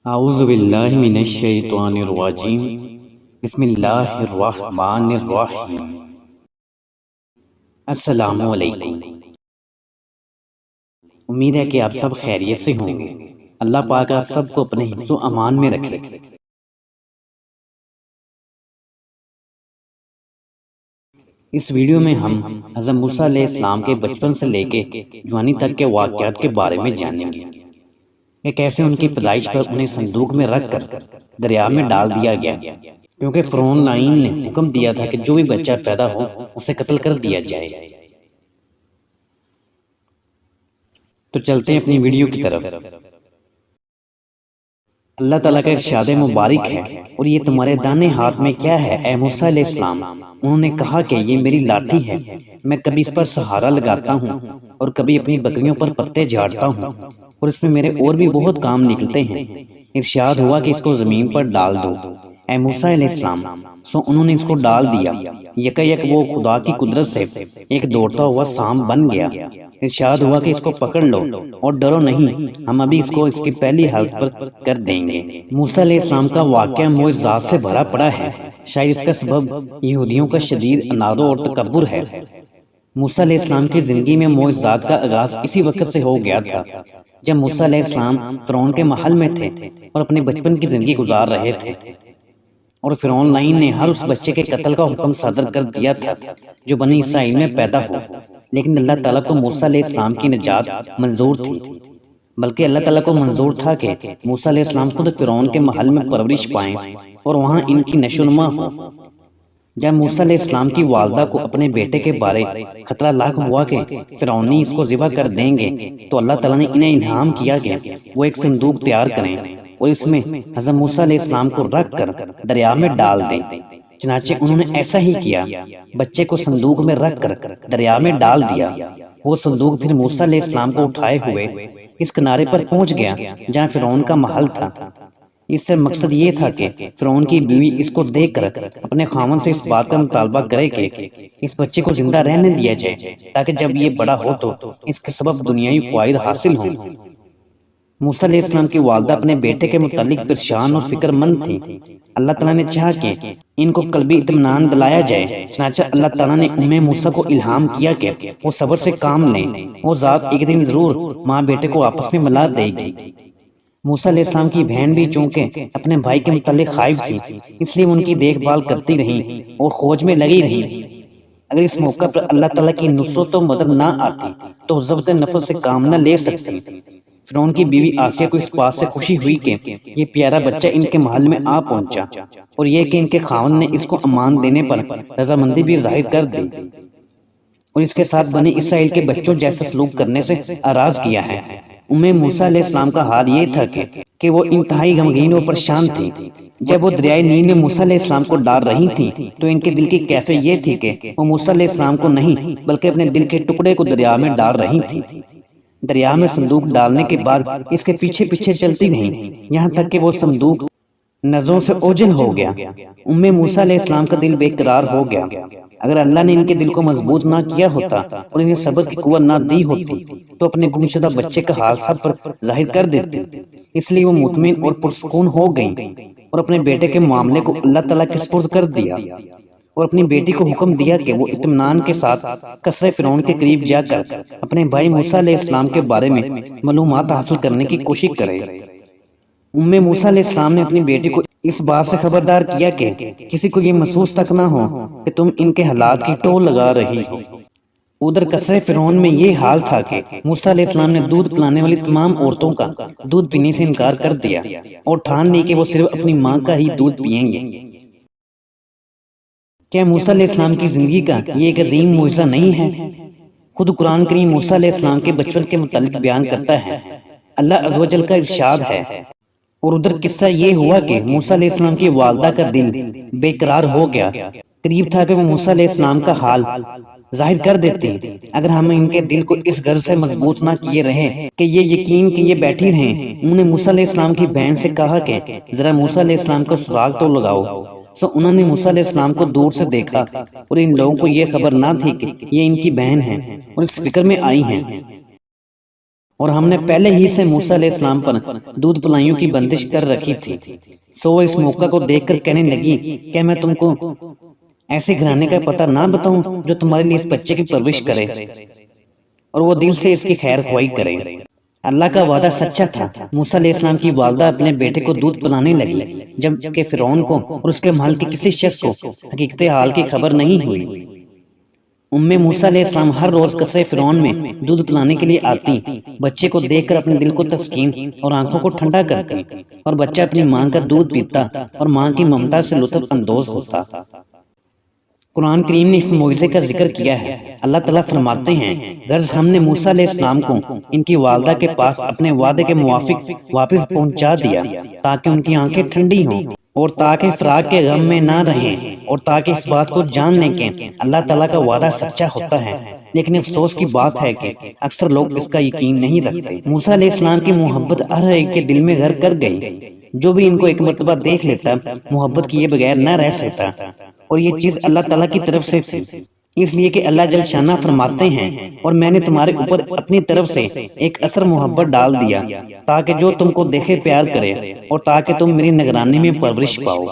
اعوذ باللہ من الشیطان الرجیم بسم اللہ الرحمن الرحیم۔ السلام علیکم۔ امید ہے کہ آپ سب خیریت سے ہوں گے۔ اللہ پاک آپ سب کو اپنے حفظ و امان میں رکھے۔ اس ویڈیو میں ہم حضرت موسیٰ علیہ السلام کے بچپن سے لے کے جوانی تک کے واقعات کے بارے میں جانیں گے کہ کیسے ان کی پیدائش پر انہیں صندوق میں رکھ کر دریا میں ڈال دیا گیا، کیونکہ فرعون لعین نے حکم دیا تھا کہ جو بھی بچہ پیدا ہو اسے قتل کر دیا جائے۔ تو چلتے ہیں اپنی ویڈیو کی طرف۔ اللہ تعالیٰ کا ارشاد مبارک ہے، اور یہ تمہارے دانے ہاتھ میں کیا ہے اے موسیٰ علیہ السلام؟ انہوں نے کہا کہ یہ میری لاٹھی ہے، میں کبھی اس پر سہارا لگاتا ہوں اور کبھی اپنی بکریوں پر پتے جھاڑتا ہوں، اور اس میں میرے اور بھی بہت کام نکلتے ہیں۔ ارشاد ہوا کہ اس کو زمین پر ڈال دو اے موسیٰ علیہ السلام۔ سو انہوں نے اس کو ڈال دیا، یکا یک وہ خدا کی قدرت سے ایک دوڑتا ہوا سانپ بن گیا۔ ارشاد ہوا کہ اس کو پکڑ لو اور ڈرو نہیں، ہم ابھی اس کو اس کی پہلی حالت پر کر دیں گے۔ موسیٰ علیہ السلام کا واقعہ معجزات سے بھرا پڑا ہے، شاید اس کا سبب یہودیوں کا شدید عناد اور تکبر ہے۔ موسیٰ علیہ السلام کی زندگی میں معجزات کا آغاز اسی وقت سے ہو گیا تھا جب موسیٰ علیہ السلام فرعون کے محل میں تھے اور اپنے بچپن کی زندگی گزار رہے تھے، اور فرعون لعین نے ہر اس بچے کے قتل کا حکم صادر کر دیا تھا جو بنی اسرائیل میں پیدا ہو، لیکن اللہ تعالیٰ کو موسیٰ علیہ السلام کی نجات منظور تھی، بلکہ اللہ تعالیٰ کو منظور تھا کہ موسیٰ علیہ السلام خود فرعون کے محل میں پرورش پائیں اور وہاں ان کی نشو و نما ہو۔ جب موسیٰ علیہ السلام کی والدہ کو اپنے بیٹے کے بارے خطرہ لاحق ہوا کہ فرعونی اس کو ذبح کر دیں گے، تو اللہ تعالیٰ نے انہیں الہام کیا کہ وہ ایک صندوق تیار کریں اور اس میں حضرت موسیٰ علیہ السلام کو رکھ کر دریا میں ڈال دیں۔ چنانچہ انہوں نے ایسا ہی کیا، بچے کو صندوق میں رکھ کر دریا میں ڈال دیا۔ وہ صندوق پھر موسیٰ علیہ السلام کو اٹھائے ہوئے اس کنارے پر پہنچ گیا جہاں فرعون کا محل تھا۔ اس سے مقصد یہ تھا کہ فرعون کی بیوی اس کو دیکھ کر اپنے خاوند سے اس بات کا مطالبہ کرے کہ اس بچے کو زندہ رہنے دیا جائے، تاکہ جب یہ بڑا ہو تو اس کے سبب دنیاوی فوائد حاصل ہوں۔ موسیٰ علیہ السلام کی والدہ اپنے بیٹے کے متعلق پریشان اور فکر مند تھی۔ اللہ تعالیٰ نے چاہا کہ ان کو قلبی اطمینان دلایا جائے، چنانچہ اللہ تعالیٰ نے موسیٰ کو الہام کیا کہ وہ صبر سے کام لیں، وہ ذات ایک دن ضرور ماں بیٹے کو آپس میں ملا دے گی۔ موسیٰ علیہ السلام کی بہن بھی چونکہ اپنے بھائی کے متعلق خائف تھی، اس لیے ان کی دیکھ بھال کرتی رہیں اور کھوج میں لگی رہیں۔ اگر اس موقع پر اللہ تعالیٰ کی نصرت و مدد نہ آتی تو ضبط نفس سے کام نہ لے سکتی۔ فرعون کی بیوی آسیہ کو اس بات سے خوشی ہوئی کہ یہ پیارا بچہ ان کے محل میں آ پہنچا، اور یہ کہ ان کے خاوند نے اس کو امان دینے پر رضامندی بھی ظاہر کر دی، اور اس کے ساتھ بنی اسرائیل کے بچوں جیسا سلوک کرنے سے اراض کیا ہے۔ موسیٰ علیہ السلام کا حال یہ تھا کہ وہ انتہائی غمگین اور پریشان تھی۔ جب وہ دریائے نیل میں موسیٰ علیہ السلام کو ڈال رہی تھیں تو ان کے دل کی کیفیت یہ تھی کہ وہ موسیٰ علیہ السلام کو نہیں بلکہ اپنے دل کے ٹکڑے کو دریا میں ڈال رہی تھیں۔ دریا میں صندوق ڈالنے کے بعد اس کے پیچھے پیچھے چلتی رہیں، یہاں تک کہ وہ صندوق نظروں سے اوجھل ہو گیا۔ موسیٰ علیہ السلام کا دل بے قرار ہو گیا۔ اگر اللہ نے ان کے دل کو مضبوط نہ کیا ہوتا اور انہیں صبر کی قوت نہ دی ہوتی تو اپنے گمشدہ بچے کا حال سب پر ظاہر کر دیتی۔ اس لیے وہ مطمئن اور پرسکون ہو گئیں اور اپنے بیٹے کے معاملے کو اللہ تعالیٰ کے سپرد کر دیا، اور اپنی بیٹی کو حکم دیا کہ وہ اطمینان کے ساتھ قصر فرعون کے قریب جا کر اپنے بھائی موسیٰ علیہ السلام کے بارے میں معلومات حاصل کرنے کی کوشش کرے۔ موسیٰ علیہ السلام نے اپنی بیٹی کو اس بات سے خبردار کیا کہ کسی کو یہ محسوس تک نہ ہو کہ تم ان کے حالات کی ٹو لگا رہی ہو۔ ادھر قصر فرعون میں یہ حال تھا کہ موسیٰ علیہ السلام نے دودھ پلانے والی تمام عورتوں کا دودھ پینے سے انکار کر دیا اور ٹھان لی کہ وہ صرف اپنی ماں کا ہی دودھ پئیں گے۔ کیا موسیٰ علیہ السلام کی زندگی کا یہ ایک عظیم معجزہ نہیں ہے؟ خود قرآن کریم موسیٰ علیہ السلام کے بچپن کے متعلق بیان کرتا ہے۔ اللہ عز و جل کا ارشاد ہے، اور ادھر قصہ یہ ہوا کہ موسیٰ علیہ السلام کی والدہ کا دل بے قرار ہو گیا۔ قریب تھا کہ وہ موسیٰ علیہ السلام کا حال ظاہر کر دیتے، اگر ہم ان کے دل کو اس غرض سے مضبوط نہ کیے رہے کہ یہ یقین کہ یہ بیٹھی رہیں۔ انہوں نے موسیٰ علیہ السلام کی بہن سے کہا کہ ذرا موسیٰ علیہ السلام کو سراغ تو لگاؤ۔ سو انہوں نے موسیٰ علیہ السلام کو دور سے دیکھا، اور ان لوگوں کو یہ خبر نہ تھی کہ یہ ان کی بہن ہیں، اور اس فکر میں آئی ہیں اور ہم نے پہلے ہی سے موسیٰ علیہ السلام پر دودھ پلائیوں کی بندش کر رکھی تھی۔ سو وہ اس موقع کو دیکھ کر کہنے لگی کہ میں تم کو ایسے گھرانے کا پتہ نہ بتاؤں جو تمہارے لیے اس بچے کی پرورش کرے اور وہ دل سے اس کی خیر خواہی کرے۔ اللہ کا وعدہ سچا تھا۔ موسیٰ علیہ السلام کی والدہ اپنے بیٹے کو دودھ پلانے لگی جبکہ فرعون کو اور اس کے محل کے کسی شخص کو حقیقت حال کی خبر نہیں ہوئی۔ موسیٰ علیہ السلام ہر روز قصر فرعون میں دودھ پلانے کے لیے آتی، بچے کو دیکھ کر اپنے دل کو تسکین اور آنکھوں کو ٹھنڈا کرتی اور بچہ اپنی ماں کا دودھ پیتا اور ماں کی ممتا سے لطف اندوز ہوتا۔ قرآن کریم نے اس معجزے کا ذکر کیا ہے۔ اللہ تعالیٰ فرماتے ہیں، غرض ہم نے موسیٰ علیہ السلام کو ان کی والدہ کے پاس اپنے وعدے کے موافق واپس پہنچا دیا تاکہ ان کی آنکھیں ٹھنڈی ہوں اور تاکہ فراق کے غم میں نہ رہیں اور تاکہ اس بات کو جان لیں کہ اللہ تعالیٰ کا وعدہ سچا ہوتا ہے۔ لیکن افسوس کی بات ہے کہ اکثر لوگ اس کا یقین نہیں رکھتے۔ موسیٰ علیہ السلام کی محبت ہر ایک کے دل میں گھر کر گئی۔ جو بھی ان کو ایک مرتبہ دیکھ لیتا محبت کیے بغیر نہ رہ سکتا، اور یہ چیز اللہ تعالیٰ کی طرف سے تھی، اس لیے کہ اللہ جل شانہ فرماتے ہیں، اور میں نے تمہارے اوپر اپنی طرف سے ایک اثر محبت ڈال دیا تاکہ جو تم کو دیکھے پیار کرے اور تاکہ تم میری نگرانی میں پرورش پاؤ۔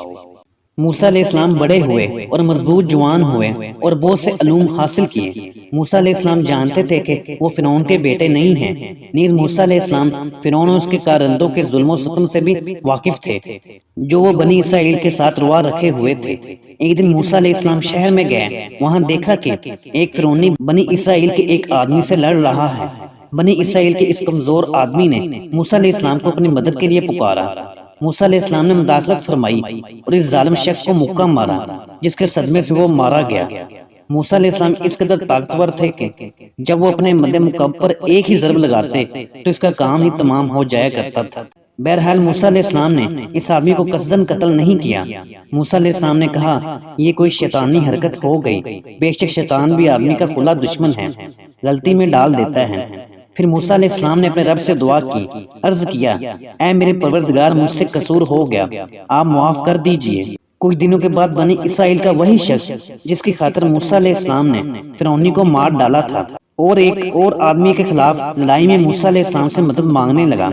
موسیٰ علیہ السلام بڑے ہوئے اور مضبوط جوان ہوئے اور بہت سے علوم حاصل کیے۔ موسیٰ علیہ السلام جانتے تھے کہ وہ فرعون کے بیٹے نہیں ہیں، نیز موسیٰ علیہ السلام فرعون اور اس کے کارندوں کے ظلم و ستم سے بھی واقف تھے جو وہ بنی اسرائیل کے ساتھ روا رکھے ہوئے تھے۔ ایک دن موسیٰ علیہ السلام شہر میں گئے، وہاں دیکھا کہ ایک فرعونی بنی اسرائیل کے ایک آدمی سے لڑ رہا ہے۔ بنی اسرائیل کے اس کمزور آدمی نے موسیٰ علیہ السلام کو اپنی مدد کے لیے پکارا۔ موسیٰ علیہ السلام نے مداخلت فرمائی اور اس ظالم شخص کو مکہ مارا، جس کے صدمے سے وہ مارا گیا۔ موسیٰ علیہ السلام اس قدر طاقتور تھے کہ جب وہ اپنے مد مکعب پر ایک ہی ضرب لگاتے تو اس کا کام ہی تمام ہو جایا کرتا تھا۔ بہرحال موسیٰ علیہ السلام نے اس آدمی کو قصداً قتل نہیں کیا۔ موسیٰ علیہ السلام نے کہا، یہ کوئی شیطانی حرکت ہو گئی، بے شک شیطان بھی آدمی کا کھلا دشمن ہے، غلطی میں ڈال دیتا ہے۔ پھر موسیٰ علیہ السلام نے اپنے رب سے دعا کی، عرض کیا، اے میرے پروردگار، مجھ سے قصور ہو گیا، آپ معاف کر دیجئے۔ کچھ دنوں کے بعد بنی اسرائیل کا وہی شخص جس کی خاطر موسیٰ علیہ السلام نے فرعونی کو مار ڈالا تھا اور ایک اور آدمی کے خلاف لڑائی میں موسیٰ علیہ السلام سے مدد مانگنے لگا۔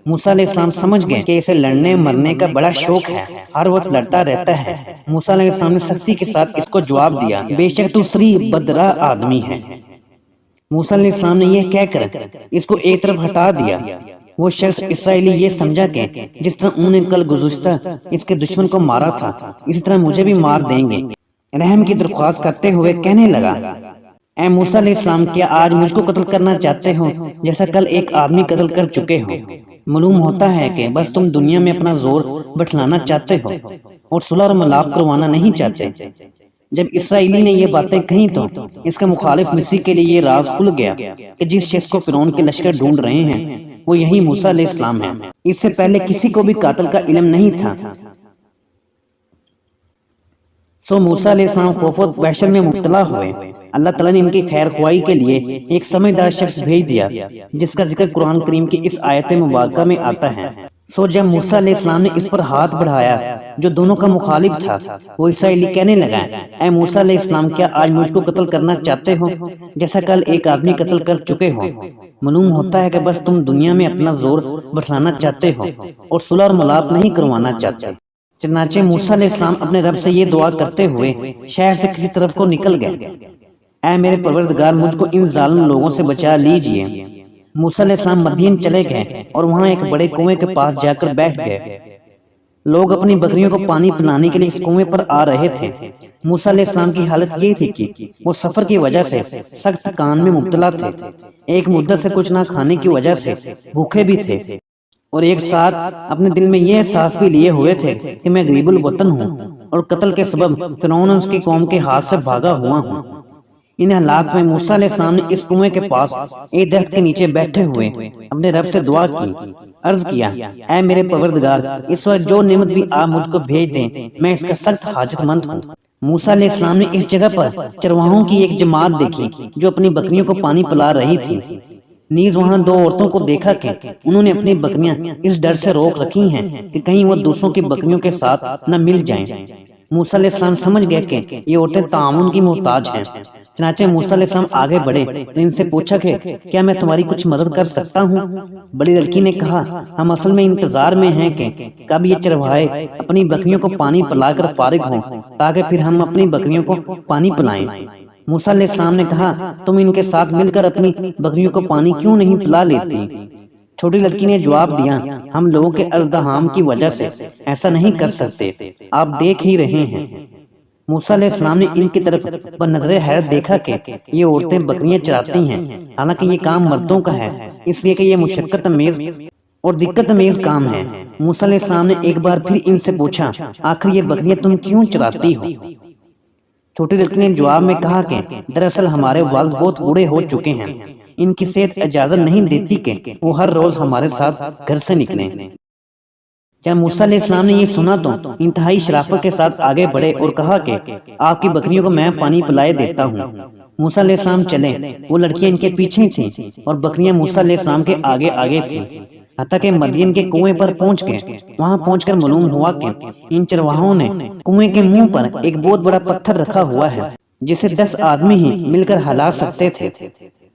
موسیٰ علیہ السلام سمجھ گئے کہ اسے لڑنے مرنے کا بڑا شوق ہے، ہر وقت لڑتا رہتا ہے۔ موسیٰ علیہ السلام نے سختی کے ساتھ اس کو جواب دیا، بے شک تو سری بدرہ آدمی ہے۔ موسیٰ علیہ السلام نے یہ کہہ کر اس کو ایک طرف ہٹا دیا۔ وہ شخص اسرائیلی یہ سمجھا کہ جس طرح انہوں نے کل گزشتہ اس کے دشمن کو مارا تھا، اسی طرح مجھے بھی مار دیں گے۔ رحم کی درخواست کرتے ہوئے کہنے لگا، اے موسیٰ علیہ السلام، کیا آج مجھ کو قتل کرنا چاہتے ہو جیسا کل ایک آدمی قتل کر چکے ہو؟ معلوم ہوتا ہے کہ بس تم دنیا میں اپنا زور بٹھلانا چاہتے ہو اور صلح اور ملاپ کروانا نہیں چاہتے۔ جب اسرائیلی نے یہ باتیں کہیں تو اس کا مخالف مصری کے لیے یہ راز کھل گیا کہ جس شخص کو فرعون کے لشکر ڈھونڈ رہے ہیں وہ یہی موسیٰ علیہ السلام ہے۔ اس سے پہلے کسی کو بھی قاتل کا علم نہیں تھا۔ سو موسیٰ علیہ السلام خوف و وحشت میں مبتلا ہوئے۔ اللہ تعالیٰ نے ان کی خیر خواہی کے لیے ایک سمجھدار شخص بھیج دیا جس کا ذکر قرآن کریم کی اس آیت مبارکہ میں آتا ہے۔ سو جب موسیٰ علیہ السلام نے اس پر ہاتھ بڑھایا جو دونوں کا مخالف تھا، وہ اسرائیلی کہنے لگا، اے موسیٰ علیہ السلام، کیا آج مجھ کو قتل کرنا چاہتے ہو جیسا کل ایک آدمی قتل کر چکے ہو؟ معلوم ہوتا ہے کہ بس تم دنیا میں اپنا زور بٹھلانا چاہتے ہو اور صلح اور ملاپ نہیں کروانا چاہتے۔ چنانچہ موسیٰ علیہ السلام اپنے رب سے یہ دعا کرتے ہوئے شہر سے کسی طرف کو نکل گئے، اے میرے پروردگار، مجھ کو ان ظالم لوگوں سے بچا لیجئے۔ موسیٰ علیہ السلام مدین چلے گئے اور وہاں ایک بڑے کنویں کے پاس جا کر بیٹھ گئے۔ لوگ اپنی بکریوں کو پانی پلانے کے لیے اس کنویں پر آ رہے تھے۔ موسیٰ علیہ السلام کی حالت یہ تھی کہ وہ سفر کی وجہ سے سخت تھکان میں مبتلا تھے، ایک مدت سے کچھ نہ کھانے کی وجہ سے بھوکے بھی تھے، اور ایک ساتھ اپنے دل میں یہ احساس بھی لیے ہوئے تھے کہ میں غریب الوطن ہوں اور قتل کے سبب فرعون اور اس کی قوم کے ہاتھ سے بھاگا ہوا ہوں۔ ان حالات میں موسیٰ علیہ السلام نے اس کنویں کے پاس ایک درخت کے نیچے بیٹھے ہوئے اپنے رب سے دعا کی، عرض کیا، اے میرے پروردگار، اس وقت جو نعمت بھی آپ مجھ کو بھیج دیں میں اس کا سخت حاجت مند ہوں۔ موسیٰ علیہ السلام نے اس جگہ پر چرواہوں کی ایک جماعت دیکھی جو اپنی بکریوں کو پانی پلا رہی تھی۔ نیز وہاں دو عورتوں کو دیکھا کہ انہوں نے اپنی بکریاں اس ڈر سے روک رکھی ہیں کہ کہیں وہ دوسروں کی بکریوں کے ساتھ نہ مل جائیں۔ موسیٰ علیہ السلام سمجھ گئے کہ یہ عورتیں تعاون کی محتاج ہیں، چنانچہ موسیٰ علیہ السلام آگے بڑھے اور ان سے پوچھا کہ کیا میں تمہاری کچھ مدد کر سکتا ہوں؟ بڑی لڑکی نے کہا ہم اصل میں انتظار میں ہیں کہ کب یہ چرواہے اپنی بکریوں کو پانی پلا کر فارغ ہوں تاکہ پھر ہم اپنی بکریوں کو پانی پلائیں۔ موسیٰ علیہ السلام نے کہا تم ان کے ساتھ مل کر اپنی بکریوں کو پانی کیوں نہیں پلا لیتی؟ چھوٹی لڑکی نے جواب دیا ہم لوگوں کے ازدحام کی وجہ سے ایسا نہیں کر سکتے، آپ دیکھ ہی رہے ہیں۔ موسیٰ علیہ السلام نے ان کی طرف بنظر حیرت دیکھا کہ یہ عورتیں بکریاں چراتی ہیں، حالانکہ یہ کام مردوں کا ہے، اس لیے کہ یہ مشقت امیز اور دقت امیز کام ہے۔ موسیٰ علیہ السلام نے ایک بار پھر ان سے پوچھا آخر یہ بکریاں تم کیوں چراتی ہو؟ چھوٹی لڑکی نے جواب میں کہا کہ دراصل ہمارے والد بہت بوڑھے ہو چکے ہیں، ان کی صحت اجازت نہیں دیتی کہ وہ ہر روز ہمارے ساتھ گھر سے نکلیں۔ کیا موسیٰ علیہ السلام نے یہ سنا تو انتہائی شرافت کے ساتھ آگے بڑھے اور کہا کہ آپ کی بکریوں کو میں پانی پلائے دیتا ہوں۔ موسیٰ علیہ السلام چلے، وہ لڑکیاں ان کے پیچھے تھیں اور بکریاں موسیٰ علیہ السلام کے آگے آگے تھیں، حتیٰ کہ مدین کے کنویں پر پہنچ گئے۔ وہاں پہنچ کر معلوم ہوا کہ ان چرواہوں نے کنویں کے منہ پر ایک بہت بڑا پتھر رکھا ہوا ہے جسے 10 آدمی ہی مل کر ہلا سکتے تھے۔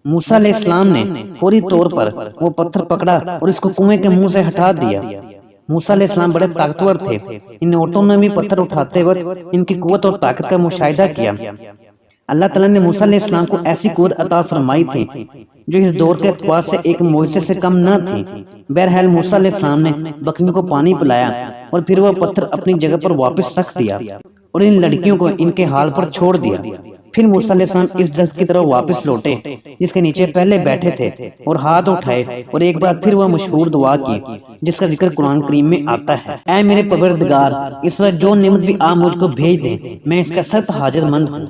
موسیٰ علیہ السلام نے فوری طور پر وہ پتھر پکڑا اور اس کو کنویں کے منہ سے ہٹا دیا۔ موسیٰ علیہ السلام بڑے طاقتور تھے، ان عورتوں نے بھی پتھر اٹھاتے وقت ان کی قوت اور طاقت کا مشاہدہ کیا۔ اللہ تعالیٰ نے موسیٰ علیہ السلام کو ایسی قوت عطا فرمائی تھی جو اس دور کے اعتبار سے ایک معجزے سے کم نہ تھی۔ بہرحال موسیٰ علیہ السلام نے بکریوں کو پانی پلایا اور پھر وہ پتھر اپنی جگہ پر واپس رکھ دیا اور ان لڑکیوں کو ان کے حال پر چھوڑ دیا۔ پھر موسیٰ علیہ السلام اس درخت کی طرف واپس لوٹے جس کے نیچے پہلے بیٹھے تھے اور ہاتھ اٹھائے اور ایک بار پھر وہ مشہور دعا کی جس کا ذکر قرآن کریم میں آتا ہے، اے میرے پروردگار اس وقت جو نعمت بھی آپ مجھ کو بھیج دیں میں اس کا سخت حاجت مند ہوں۔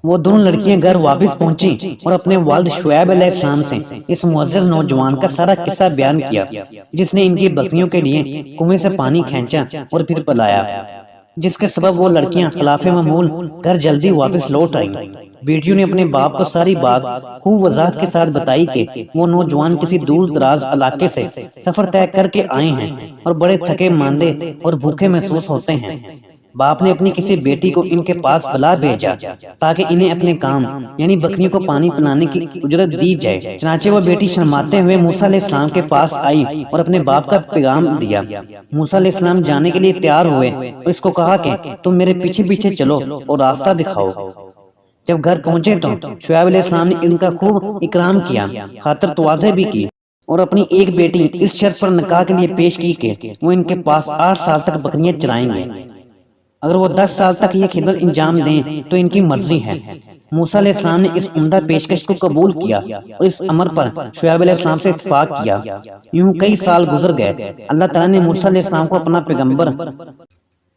وہ دونوں لڑکیاں گھر واپس پہنچیں اور اپنے والد شعیب علیہ السلام سے اس معزز نوجوان کا سارا قصہ بیان کیا جس نے ان کی بکریوں کے لیے کنویں سے پانی کھینچا اور پھر پلایا، جس کے سبب وہ لڑکیاں خلاف معمول گھر جلدی واپس لوٹ آئیں۔ بیٹیوں نے اپنے باپ کو ساری بات خوب وضاحت کے ساتھ بتائی کہ وہ نوجوان کسی دور دراز علاقے سے سفر طے کر کے آئے ہیں اور بڑے تھکے ماندے اور بھوکے محسوس ہوتے ہیں۔ باپ نے اپنی کسی بیٹی کو ان کے پاس بلا بھیجا تاکہ انہیں اپنے کام یعنی بکریوں کو پانی پلانے کی اجرت دی جائے۔ چنانچہ وہ بیٹی شرماتے ہوئے موسیٰ علیہ السلام کے پاس آئی اور اپنے باپ کا پیغام دیا۔ موسیٰ علیہ السلام جانے کے لیے تیار ہوئے اور اس کو کہا کہ تم میرے پیچھے پیچھے چلو اور راستہ دکھاؤ۔ جب گھر پہنچے تو شعیب علیہ السلام نے ان کا خوب اکرام کیا، خاطر تواضع بھی کی اور اپنی ایک بیٹی اس شرط پر نکاح کے لیے پیش کی کہ وہ ان کے پاس 8 سال تک بکریاں چرائیں گے، اگر وہ 10 سال تک یہ خدمت انجام دیں تو ان کی مرضی ہے۔ موسیٰ علیہ السلام نے اس عمدہ پیشکش کو قبول کیا اور اس امر پر شعیب علیہ السلام سے اتفاق کیا۔ یوں کئی سال گزر گئے۔ اللہ تعالیٰ نے موسیٰ علیہ السلام کو اپنا پیغمبر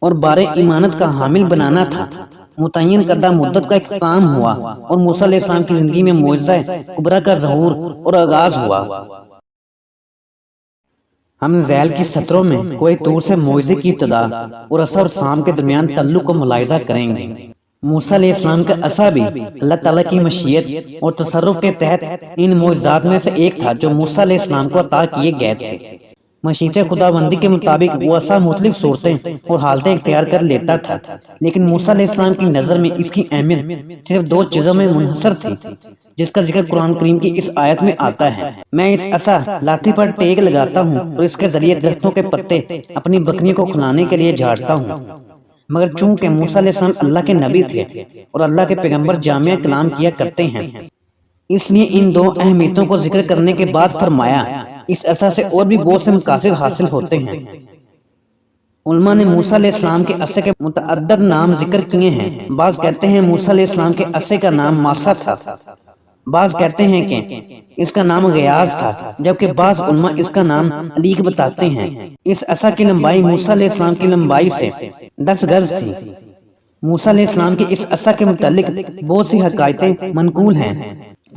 اور بار ایمانت کا حامل بنانا تھا۔ متعین کردہ مدت کا اختتام ہوا اور موسیٰ علیہ السلام کی زندگی میں معجزہ کبریٰ کا ظہور اور آغاز ہوا۔ ہم ذیل کی سطروں میں کوئی طور سے معجزے کی ابتدا اور عصا اور سام کے درمیان تعلق کو ملاحظہ کریں گے۔ موسیٰ علیہ السلام کا عصا بھی اللہ تعالیٰ کی مشیت اور تصرف کے تحت ان معجزات میں سے ایک تھا جو موسیٰ علیہ السلام کو عطا کیے گئے تھے۔ مشیت خدا بندی کے مطابق وہ عصا مختلف صورتیں اور حالتیں اختیار کر لیتا تھا، لیکن موسیٰ علیہ السلام کی نظر میں اس کی اہمیت صرف 2 چیزوں میں منحصر تھی جس کا ذکر قرآن کریم کی اس آیت میں آتا ہے، میں اس عصا لاٹھی پر ٹیک لگاتا ہوں اور اس کے ذریعے درختوں کے پتے اپنی بکریوں کو کھلانے کے لیے جھاڑتا ہوں۔ مگر چونکہ موسیٰ علیہ السلام اللہ کے نبی تھے اور اللہ کے پیغمبر جامع کلام کیا کرتے ہیں، اس لیے ان 2 اہمیتوں کو ذکر کرنے کے بعد فرمایا اس عصا سے اور بھی بہت سے مقاصد حاصل ہوتے ہیں۔ علماء نے موسیٰ علیہ السلام کے عصے کے متعدد نام ذکر کیے ہیں۔ بعض کہتے ہیں موسیٰ علیہ السلام کے عصے کا نام ماسا تھا، بعض کہتے ہیں کہ اس کا نام غیاض تھا، جبکہ بعض علماء اس کا نام علیق بتاتے ہیں۔ اس عصا کی لمبائی موسیٰ علیہ السلام کی لمبائی سے 10 گز تھی۔ موسیٰ علیہ السلام کی اس عصا کے متعلق بہت سی حکایتیں منقول ہیں،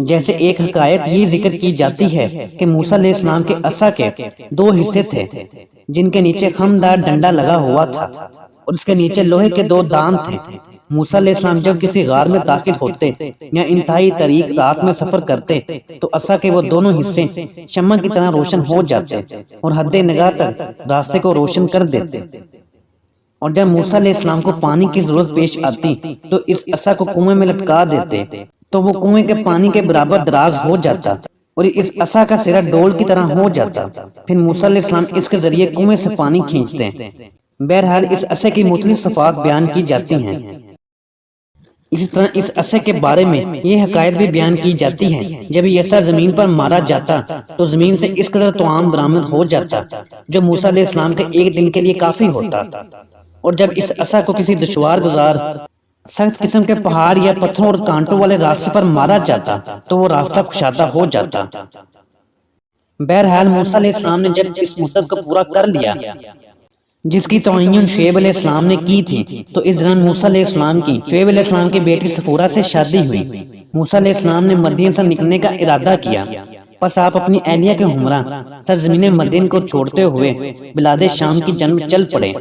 جیسے ایک حکایت یہ ذکر کی جاتی ہے کہ موسیٰ علیہ السلام کے عصا کے 2 حصے تھے جن کے نیچے خمدار ڈنڈا لگا ہوا تھا اور اس کے نیچے لوہے کے 2 دانت تھے موسیٰ علیہ السلام جب کسی غار میں داخل ہوتے یا انتہائی طریق رات میں سفر کرتے تو عصا کے وہ دونوں حصے شمع کی طرح روشن ہو جاتے اور حد نگاہ تک راستے کو روشن کر دیتے، اور جب موسیٰ علیہ السلام کو پانی کی ضرورت پیش آتی تو اس عصا کو کنویں میں لٹکا دیتے تو وہ کنویں کے پانی کے برابر دراز ہو جاتا اور اس عصا کا سرا ڈول کی طرح ہو جاتا۔ پھر موسیٰ علیہ السلام اس کے ذریعے کنویں سے پانی کھینچتے۔ بہرحال اس عصا کی مختلف صفات بیان کی جاتی ہیں۔ اسی طرح اس عصا کے بارے میں یہ حکایت بھی بیان کی جاتی ہے، جب یہ عصا زمین پر مارا جاتا تو زمین سے اس قدر طعام برآمد ہو جاتا جو موسیٰ علیہ السلام کے ایک دن کے لیے کافی ہوتا، اور جب اس عصا کو کسی دشوار گزار سخت قسم کے پہاڑ یا پتھروں اور کانٹوں والے راستے پر مارا جاتا تو وہ راستہ کشادہ ہو جاتا۔ بہرحال موسیٰ علیہ السلام نے جب اس مدت کو پورا کر لیا جس کی تعین شعیب علیہ السلام نے کی تھی تو اس دوران موسیٰ علیہ السلام کی شعیب علیہ السلام کی بیٹی صفورہ سے شادی ہوئی۔ موسیٰ علیہ السلام نے مدین سے نکلنے کا ارادہ کیا، پس آپ اپنی اہلیہ کے ہمراہ سرزمین مدین کو چھوڑتے ہوئے بلاد شام کی جانب چل پڑے۔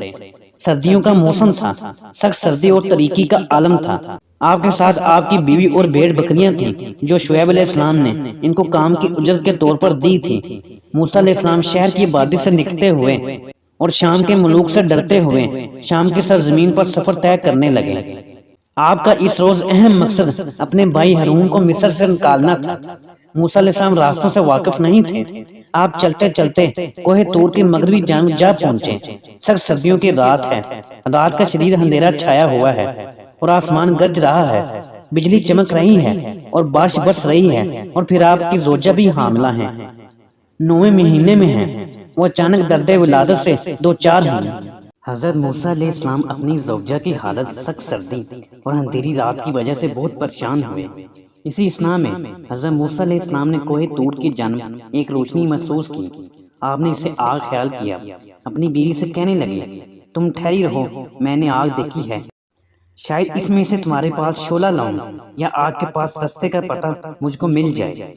سردیوں کا موسم تھا، سخت سردی اور تاریکی کا عالم تھا۔ آپ کے ساتھ آپ کی بیوی اور بھیڑ بکریاں تھیں جو شعیب علیہ السلام نے ان کو کام کی اجرت کے طور پر دی تھی۔ موسیٰ علیہ السلام شہر کی آبادی سے نکلتے ہوئے اور شام کے ملوک سے ڈرتے ہوئے شام کی سرزمین پر سفر طے کرنے لگے۔ آپ کا اس روز اہم مقصد اپنے بھائی ہارون کو مصر سے نکالنا تھا۔ موسیٰ علیہ السلام راستوں سے واقف نہیں تھے۔ آپ چلتے چلتے کوہ طور کی مغربی جانب جا پہنچے۔ سخت سردیوں کی رات ہے، رات کا شدید اندھیرا چھایا ہوا ہے اور آسمان گرج رہا ہے، بجلی چمک رہی ہے اور بارش برس رہی ہے، اور پھر آپ کی زوجہ بھی حاملہ ہیں، 9ویں مہینے میں ہیں۔ وہ اچانک درد ولادت سے دو چار ہیں۔ حضرت موسیٰ علیہ السلام اپنی زوجہ کی حالت سخت سردی اور اندھیری رات کی وجہ سے بہت پریشان ہوئے۔ اسی اثناء میں حضرت موسیٰ علیہ السلام نے کوہ طور کی جانب ایک روشنی محسوس کی۔ آپ نے اسے آگ خیال کیا، اپنی بیوی سے کہنے لگے، تم ٹھہری رہو، میں نے آگ دیکھی ہے، شاید اس میں سے تمہارے پاس شعلہ لاؤں یا آگ کے پاس رستے کا پتہ مجھ کو مل جائے۔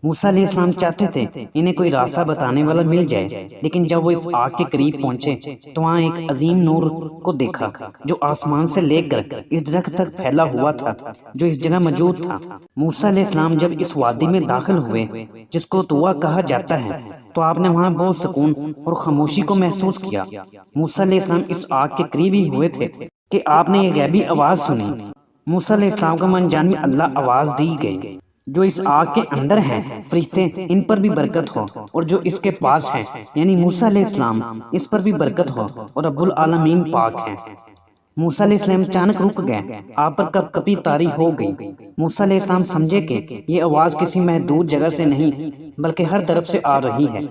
موسیٰ علیہ السلام چاہتے تھے انہیں کوئی راستہ بتانے والا مل جائے، لیکن جب وہ اس آگ کے قریب پہنچے تو وہاں ایک عظیم نور کو دیکھا جو آسمان سے لے کر اس درخت تک پھیلا ہوا تھا جو اس جگہ موجود تھا۔ موسیٰ علیہ السلام جب اس وادی میں داخل ہوئے جس کو طوا کہا جاتا ہے تو آپ نے وہاں بہت سکون اور خاموشی کو محسوس کیا۔ موسیٰ علیہ السلام اس آگ کے قریب ہی ہوئے تھے کہ آپ نے یہ غیبی آواز سنی۔ موسیٰ علیہ السلام کو من جانبی اللہ آواز دی گئی، جو اس آگ کے اندر ہیں فرشتے ان پر بھی برکت ہو، اور جو اس کے پاس ہیں یعنی موسیٰ علیہ السلام اس پر بھی برکت ہو، اور رب العالمین پاک ہیں۔ موسیٰ علیہ السلام اچانک رک گئے، آپ پر کپ کپی طاری ہو گئی۔ موسیٰ علیہ السلام سمجھے کہ یہ آواز کسی محدود جگہ سے نہیں بلکہ ہر طرف سے آ رہی ہے۔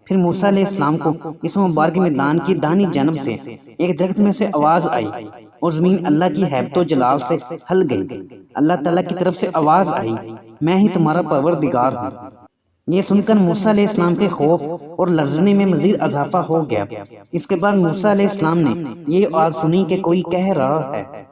پھر موسیٰ علیہ السلام کو اس مبارک میدان کی داہنی جانب سے ایک درخت میں سے آواز آئی اور زمین اللہ کی ہیبت و جلال سے ہل گئی۔ اللہ تعالیٰ کی طرف سے آواز آئی، میں ہی تمہارا پروردگار ہوں۔ یہ سن کر موسیٰ علیہ السلام کے خوف اور لرزنے میں مزید اضافہ ہو گیا۔ اس کے بعد موسیٰ علیہ السلام نے یہ آواز سنی کہ کوئی کہہ رہا ہے،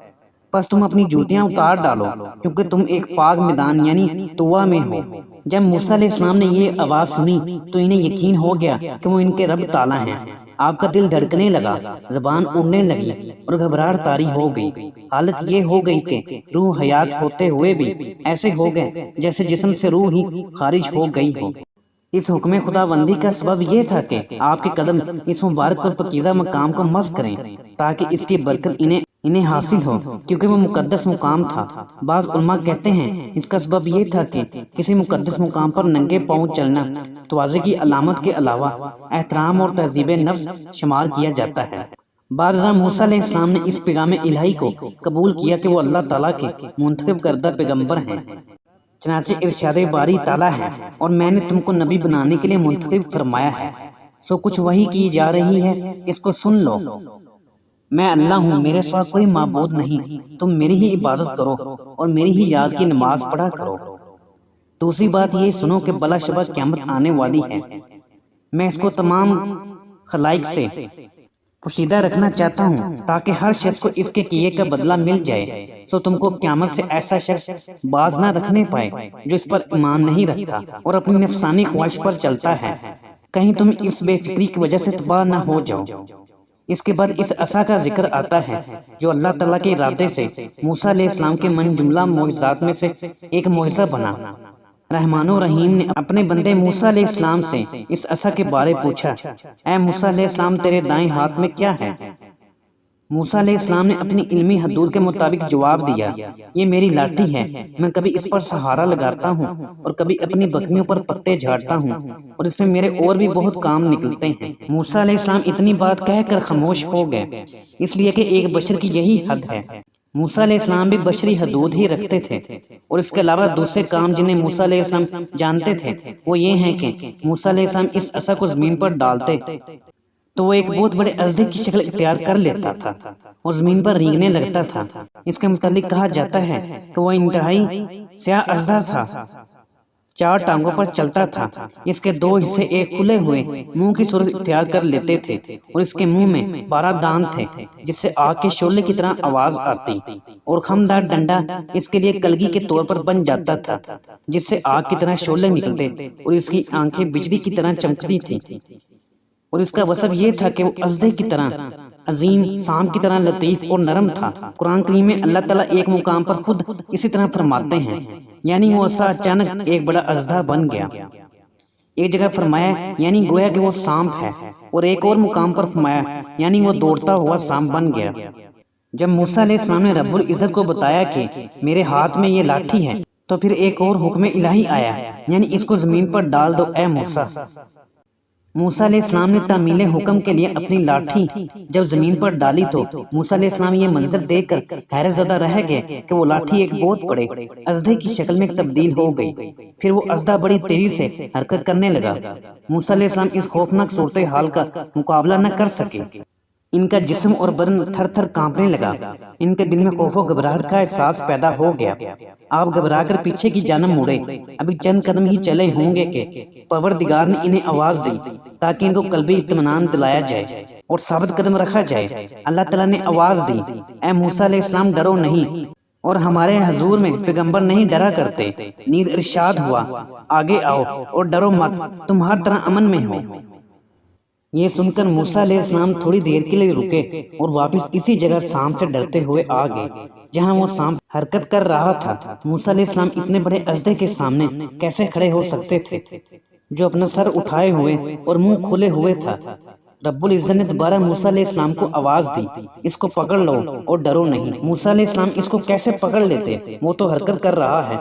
پس تم اپنی جوتیاں اتار ڈالو کیونکہ تم ایک پاک میدان یعنی طوا میں ہو۔ جب موسیٰ علیہ السلام نے یہ آواز سنی تو انہیں یقین ہو گیا کہ وہ ان کے رب تعالیٰ ہیں۔ آپ کا دل دھڑکنے لگا، زبان اڑنے لگی اور گھبراہٹ طاری ہو گئی۔ حالت یہ ہو گئی کہ روح حیات ہوتے ہوئے بھی ایسے ہو گئے جیسے جسم سے روح ہی خارج ہو گئی ہو۔ اس حکم خداوندی کا سبب یہ تھا کہ آپ کے قدم اس مبارک اور پاکیزہ مقام کو مس کریں تاکہ اس کی برکت انہیں حاصل ہو، کیونکہ وہ مقدس مقام تھا۔ بعض علماء کہتے ہیں اس کا سبب یہ تھا کہ کسی مقدس مقام پر ننگے پاؤں چلنا تواضع کی علامت کے علاوہ احترام اور تہذیب نفس شمار کیا جاتا ہے۔ بعد ازاں موسیٰ علیہ السلام نے اس پیغام الہی کو قبول کیا کہ وہ اللہ تعالیٰ کے منتخب کردہ پیغمبر ہیں، چنانچہ ارشاد باری تعالیٰ ہے، اور میں نے تم کو نبی بنانے کے لیے منتخب فرمایا ہے، سو کچھ وحی کی جا رہی ہے، اس کو سن لو۔ میں اللہ ہوں، میرے سوا کوئی معبود نہیں، تم میری ہی عبادت کرو اور میری ہی یاد کی نماز پڑھا کرو۔ دوسری بات یہ سنو کہ بلا شبہ قیامت آنے والی ہے، میں اس کو تمام خلائق سے پوشیدہ رکھنا چاہتا ہوں تاکہ ہر شخص کو اس کے کیے کا بدلہ مل جائے، سو تم کو قیامت سے ایسا شخص باز نہ رکھنے پائے جو اس پر ایمان نہیں رکھتا اور اپنی نفسانی خواہش پر چلتا ہے، کہیں تم اس بے فکری کی وجہ سے تباہ نہ ہو جاؤ۔ اس کے بعد اس عصا کا ذکر آتا ہے جو اللہ تعالیٰ کے ارادے سے موسیٰ علیہ السلام کے من جملہ معجزات میں سے ایک معجزہ بنا۔ رحمان و رحیم نے اپنے بندے موسیٰ علیہ السلام سے اس عصا کے بارے پوچھا، اے موسیٰ علیہ السلام تیرے دائیں ہاتھ میں کیا ہے؟ موسیٰ علیہ السلام نے اپنی علمی حدود کے مطابق جواب دیا، یہ میری لاٹھی ہے، میں کبھی اس پر سہارا لگاتا ہوں اور کبھی اپنی بکریوں پر پتے جھاڑتا ہوں اور اس میں میرے اور بھی بہت کام نکلتے ہیں۔ موسیٰ علیہ السلام اتنی بات کہہ کر خاموش ہو گئے، اس لیے کہ ایک بشر کی یہی حد ہے۔ موسیٰ علیہ السلام بھی بشری حدود ہی رکھتے تھے، اور اس کے علاوہ دوسرے کام جنہیں موسیٰ علیہ السلام جانتے تھے وہ یہ ہیں کہ موسیٰ علیہ السلام اس عصا کو زمین پر ڈالتے تو وہ ایک بہت بڑے اژدھے کی شکل اختیار کر لیتا تھا اور زمین پر رینگنے لگتا تھا۔ اس کے متعلق کہا جاتا ہے کہ وہ انتہائی سیاہ اژدھا تھا، 4 ٹانگوں پر چلتا تھا، اس کے 2 حصے ایک کھلے ہوئے منہ کی صورت اختیار کر لیتے تھے اور اس کے منہ میں 12 دانت تھے جس سے آگ کے شعلے کی طرح آواز آتی، اور خمدار ڈنڈا اس کے لیے کلگی کے طور پر بن جاتا تھا جس سے آگ کی طرح شعلے نکلتے اور اس کی آنکھیں بجلی کی طرح چمکتی تھیں، اور اس کا وصف یہ تھا کہ وہ اژدھے کی طرح عظیم، سانپ کی طرح لطیف اور نرم تھا۔ قرآن کریم میں اللہ تعالیٰ ایک مقام پر خود اسی طرح فرماتے ہیں، یعنی وہ عصا اچانک ایک بڑا اژدھا بن گیا۔ ایک جگہ فرمایا یعنی گویا کہ وہ سانپ ہے، اور ایک اور مقام پر فرمایا یعنی وہ دوڑتا ہوا سانپ بن گیا۔ جب موسیٰ علیہ السلام نے رب العزت کو بتایا کہ میرے ہاتھ میں یہ لاٹھی ہے، تو پھر ایک اور حکم الہی آیا، یعنی اس کو زمین پر ڈال دو اے موسیٰ۔ موسیٰ علیہ السلام نے تعمیل حکم کے لیے اپنی لاٹھی جب زمین پر ڈالی تو موسیٰ علیہ السلام یہ منظر دیکھ کر حیرت زدہ رہ گئے کہ وہ لاٹھی ایک بہت بڑے اژدھے کی شکل میں تبدیل ہو گئی۔ پھر وہ اژدھا بڑی تیزی سے حرکت کرنے لگا۔ موسیٰ علیہ السلام اس خوفناک صورتحال کا مقابلہ نہ کر سکے، ان کا جسم اور بدن تھر تھر کانپنے لگا، ان کے دل میں خوف و گھبراہٹ کا احساس پیدا ہو گیا۔ آپ گھبرا کر پیچھے کی جانب مڑے، ابھی چند قدم ہی چلے ہوں گے کہ پروردگار نے انہیں آواز دی تاکہ ان کو قلبی اطمینان دلایا جائے اور ثابت قدم رکھا جائے۔ اللہ تعالیٰ نے آواز دی، اے موسیٰ علیہ السلام ڈرو نہیں، اور ہمارے حضور میں پیغمبر نہیں ڈرا کرتے۔ نیز ارشاد ہوا، آگے آؤ اور ڈرو مت، تم ہر طرح امن میں ہو۔ یہ سن کر موسیٰ علیہ السلام تھوڑی دیر کے لیے رکے اور واپس اسی جگہ سانپ سے ڈرتے ہوئے آ گئے جہاں وہ سانپ حرکت کر رہا تھا۔ موسیٰ علیہ السلام اتنے بڑے اژدھے کے سامنے کیسے کھڑے ہو سکتے تھے جو اپنا سر اٹھائے ہوئے اور منہ کھلے ہوئے تھا؟ رب العزت نے دوبارہ موسیٰ علیہ السلام کو آواز دی، اس کو پکڑ لو اور ڈرو نہیں۔ موسیٰ علیہ السلام اس کو کیسے پکڑ لیتے؟ وہ تو حرکت کر رہا ہے۔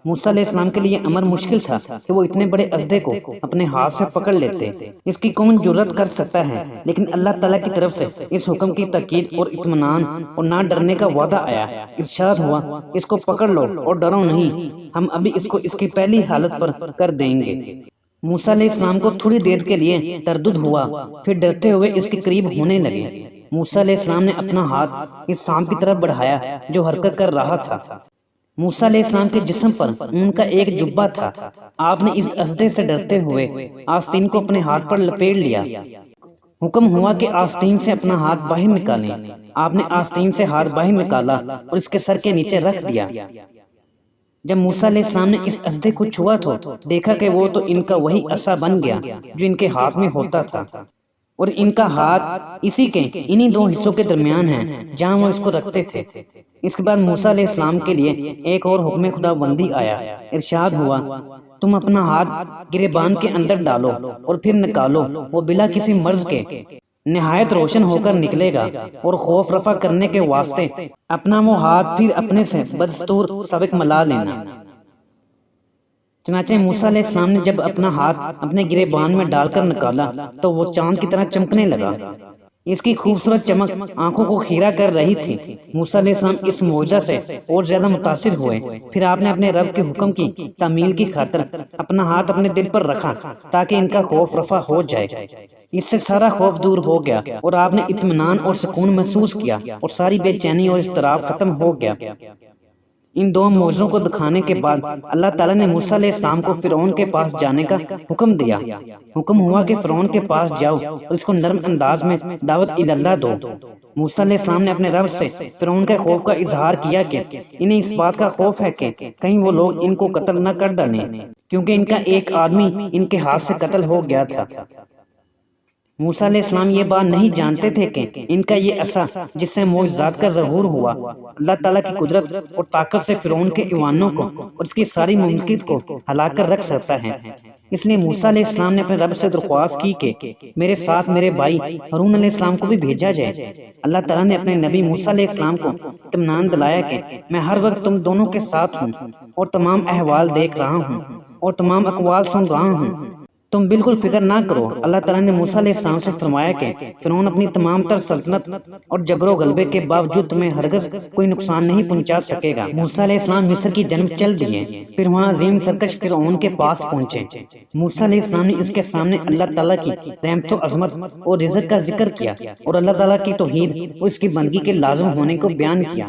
موسیٰ علیہ السلام کے لیے امر مشکل تھا کہ وہ اتنے بڑے اژدھے کو اپنے ہاتھ سے پکڑ لیتے، اس کی کون جرأت کر سکتا ہے؟ لیکن اللہ تعالیٰ کی طرف سے اس حکم کی تاکید اور اطمینان اور نہ ڈرنے کا وعدہ آیا۔ ارشاد ہوا، اس کو پکڑ لو اور ڈرو نہیں، ہم ابھی اس کو اس کی پہلی حالت پر کر دیں گے۔ موسیٰ علیہ السلام کو تھوڑی دیر کے لیے تردد ہوا، پھر ڈرتے ہوئے اس کے قریب ہونے لگے۔ موسیٰ علیہ السلام نے اپنا ہاتھ اس سانپ کی طرف بڑھایا جو حرکت کر رہا تھا۔ موسیٰ علیہ السلام کے جسم پر ان کا ایک جبہ تھا۔ آپ نے اس اژدھے سے ڈرتے ہوئے آستین کو اپنے ہاتھ پر لپیٹ لیا۔ حکم ہوا کہ آستین سے اپنا ہاتھ باہر نکالیں۔ آپ نے آستین سے ہاتھ باہر نکالا اور اس کے سر کے نیچے رکھ دیا۔ جب موسیٰ علیہ السلام نے اس اژدھے کو چھوا تو دیکھا کہ وہ تو ان کا وہی عصا بن گیا جو ان کے ہاتھ میں ہوتا تھا، اور ان کا ہاتھ اسی کے انہی 2 حصوں کے درمیان ہے جہاں وہ اس کو رکھتے تھے۔ اس کے بعد موسیٰ علیہ السلام کے لیے ایک اور حکم خدا بندی آیا۔ ارشاد ہوا، تم اپنا ہاتھ گریبان کے اندر ڈالو اور پھر نکالو، وہ بلا کسی مرض کے نہایت روشن ہو کر نکلے گا، اور خوف رفع کرنے کے واسطے اپنا وہ ہاتھ پھر اپنے سے بدستور سابق ملا لینا۔ چنانچہ موسیٰ علیہ السلام نے جب اپنا ہاتھ اپنے گریبان میں ڈال کر نکالا تو وہ چاند کی طرح چمکنے لگا۔ اس کی خوبصورت چمک آنکھوں کو خیرہ کر رہی تھی۔ موسیٰ علیہ السلام اس معجزہ سے اور زیادہ متاثر ہوئے۔ پھر آپ نے اپنے رب کے حکم کی تعمیل کی خاطر اپنا ہاتھ اپنے دل پر رکھا تاکہ ان کا خوف رفع ہو جائے۔ اس سے سارا خوف دور ہو گیا اور آپ نے اطمینان اور سکون محسوس کیا، اور ساری بے چینی اور اضطراب ختم ہو گیا۔ ان 2 معجزوں کو دکھانے کے بعد اللہ تعالیٰ نے موسیٰ علیہ السلام کو فرعون کے پاس جانے کا حکم دیا۔ حکم ہوا کہ فرعون کے پاس جاؤ اور اس کو نرم انداز میں دعوت اللہ دو۔ موسیٰ علیہ السلام نے اپنے رب سے فرعون کے خوف کا اظہار کیا کہ انہیں اس بات کا خوف ہے کہ کہیں وہ لوگ ان کو قتل نہ کر ڈالیں، کیونکہ ان کا ایک آدمی ان کے ہاتھ سے قتل ہو گیا تھا۔ موسیٰ علیہ السلام یہ بات نہیں جانتے تھے کہ ان کا یہ عصا جس سے معجزات کا ظہور ہوا اللہ تعالیٰ کی قدرت اور طاقت سے فرعون کے ایوانوں کو اور اس کی ساری مملکت کو ہلا کر رکھ سکتا ہے۔ اس لیے موسیٰ علیہ السلام نے اپنے رب سے درخواست کی کہ میرے ساتھ میرے بھائی ہارون علیہ السلام کو بھی بھیجا جائے۔ اللہ تعالیٰ نے اپنے نبی موسیٰ علیہ السلام کو اطمینان دلایا کہ میں ہر وقت تم دونوں کے ساتھ ہوں اور تمام احوال دیکھ رہا ہوں اور تمام اقوال سن رہا ہوں، تم بالکل فکر نہ کرو۔ اللہ تعالیٰ نے موسیٰ علیہ السلام سے فرمایا کہ فرعون اپنی تمام تر سلطنت اور جبر و غلبے کے باوجود تمہیں ہرگز کوئی نقصان نہیں پہنچا سکے گا۔ موسیٰ علیہ السلام مصر کی جانب چل دیے، پھر وہاں عظیم سرکش فرعون کے پاس پہنچے۔ موسیٰ علیہ السلام نے اس کے سامنے اللہ تعالیٰ کی رحمت و عظمت اور رزق کا ذکر کیا اور اللہ تعالیٰ کی توحید اور اس کی بندگی کے لازم ہونے کو بیان کیا۔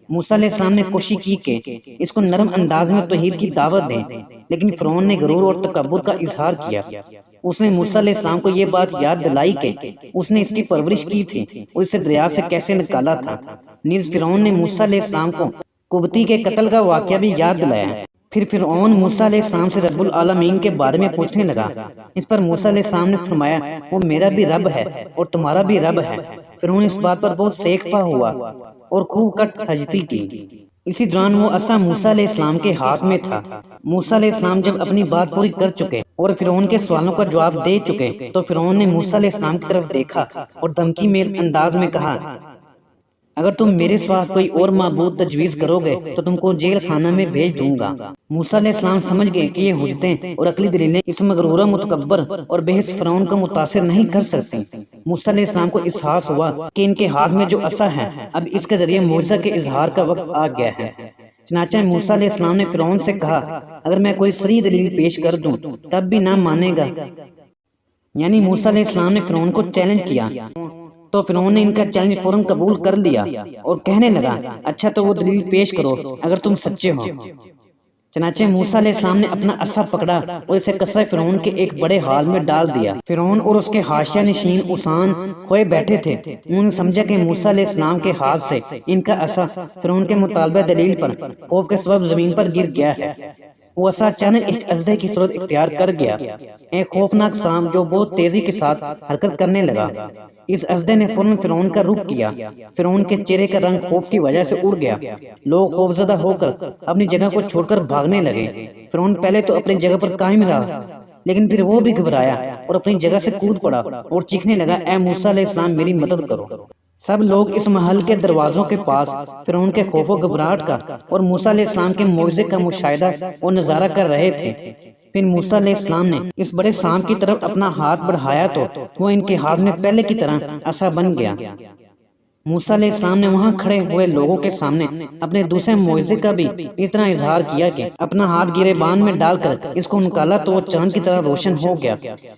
موسیٰ علیہ السلام نے کوشش کی کہ اس کو نرم انداز میں توحید کی دعوت دیں، لیکن فرعون نے غرور اور تکبر کا اظہار کیا۔ اس نے موسیٰ علیہ السلام کو یہ بات یاد دلائی کہ اس نے اس کی پرورش کی تھی اور اسے دریا سے کیسے نکالا تھا۔ نیز فرعون نے موسیٰ علیہ السلام کو قبطی کے قتل کا واقعہ بھی یاد دلایا۔ پھر فرعون موسیٰ علیہ السلام سے رب العالمین کے بارے میں پوچھنے لگا۔ اس پر موسیٰ علیہ السلام نے فرمایا وہ میرا بھی رب ہے اور تمہارا بھی رب ہے۔ فرعون اس بات پر بہت سیکھتا ہوا اور خوب کٹ حجتی کی۔ اسی دوران وہ عصا موسیٰ علیہ السلام کے ہاتھ میں تھا۔ موسیٰ علیہ السلام جب اپنی بات پوری کر چکے اور فرعون کے سوالوں کا جواب دے چکے تو فرعون نے موسیٰ علیہ السلام کی طرف دیکھا اور دھمکی میں انداز میں کہا اگر تم میرے سوا کوئی اور معبود تجویز کرو گے تو تم کو جیل خانہ میں بھیج دوں گا۔ موسیٰ علیہ السلام سمجھ گئے کہ یہ حجتیں اور عقلی دلیلیں اس مغرور متکبر اور بحث فرعون کو متاثر نہیں کر سکتی۔ موسیٰ علیہ السلام کو احساس ہوا کہ ان کے ہاتھ میں جو عصا ہے اب اس کے ذریعے معجزہ کے اظہار کا وقت آ گیا ہے۔ چنانچہ موسیٰ علیہ السلام نے فرعون سے کہا اگر میں کوئی صریح دلیل پیش کر دوں تب بھی نہ مانے گا۔ یعنی موسیٰ علیہ السلام نے فرعون کو چیلنج کیا تو فرعون نے ان کا چیلنج فوراً قبول کر لیا اور کہنے لگا اچھا تو وہ دلیل پیش کرو اگر تم سچے ہو۔ چنانچہ موسیٰ علیہ السلام نے اپنا عصا پکڑا اور اسے قصرۂ فرعون کے ایک بڑے ہال میں ڈال دیا۔ فرعون اور اس کے حاشیہ نشین اوسان کھوئے بیٹھے تھے۔ انہوں نے سمجھا کہ موسیٰ علیہ السلام کے ہاتھ سے ان کا عصا فرعون کے مطالبہ دلیل پر خوف کے سبب زمین پر گر گیا ہے۔ وہ عصا اچانک ایک اژدہے کی صورت اختیار کر گیا، ایک خوفناک سانپ جو بہت تیزی کے ساتھ حرکت کرنے لگا۔ اس اژدہے نے فوراً فرعون کا رخ کیا۔ فرعون کے چہرے کا رنگ خوف کی وجہ سے اڑ گیا۔ لوگ خوفزدہ ہو کر اپنی جگہ کو چھوڑ کر بھاگنے لگے۔ فرعون پہلے تو اپنی جگہ پر قائم رہا لیکن پھر وہ بھی گھبرایا اور اپنی جگہ سے کود پڑا اور چیخنے لگا اے موسیٰ علیہ السلام میری مدد کرو۔ سب لوگ اس محل کے دروازوں کے پاس فرعون کے خوف و گھبراہٹ کا اور موسیٰ علیہ السلام کے معجزے کا مشاہدہ اور نظارہ کر رہے تھے۔ پھر موسیٰ علیہ السلام نے اس بڑے سانپ کی طرف اپنا ہاتھ بڑھایا تو وہ ان کے ہاتھ میں پہلے کی طرح عصا بن گیا۔ موسیٰ علیہ السلام نے وہاں کھڑے ہوئے لوگوں کے سامنے اپنے دوسرے معجزے کا بھی اس طرح اظہار کیا کہ اپنا ہاتھ گریبان میں ڈال کر اس کو نکالا تو وہ چاند کی طرح روشن ہو گیا،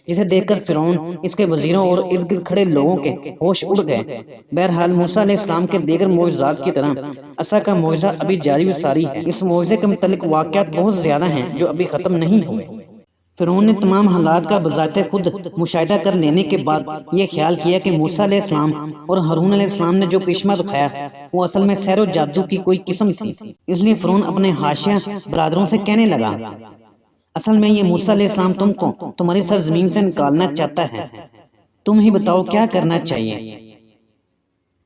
جسے دیکھ کر فرعون، اس کے وزیروں اور ارد گرد کھڑے لوگوں کے ہوش اڑ گئے۔ بہرحال موسیٰ علیہ السلام کے دیگر معجزات کی طرح عصا کا معجزہ ابھی جاری و ساری ہے۔ اس معجزے کے متعلق واقعات بہت زیادہ ہیں جو ابھی ختم نہیں ہوئے۔ فرعون نے تمام حالات کا بذات خود مشاہدہ کر لینے کے بعد یہ خیال کیا کہ موسیٰ علیہ السلام اور ہارون علیہ السلام نے جو کرشمہ دکھایا وہ اصل میں سحر و جادو کی کوئی قسم تھی۔ اس لیے فرعون اپنے حاشیہ برادروں سے کہنے لگا اصل میں یہ موسیٰ علیہ السلام تم کو تمہاری سرزمین سے نکالنا چاہتا ہے، تم ہی بتاؤ کیا کرنا چاہیے۔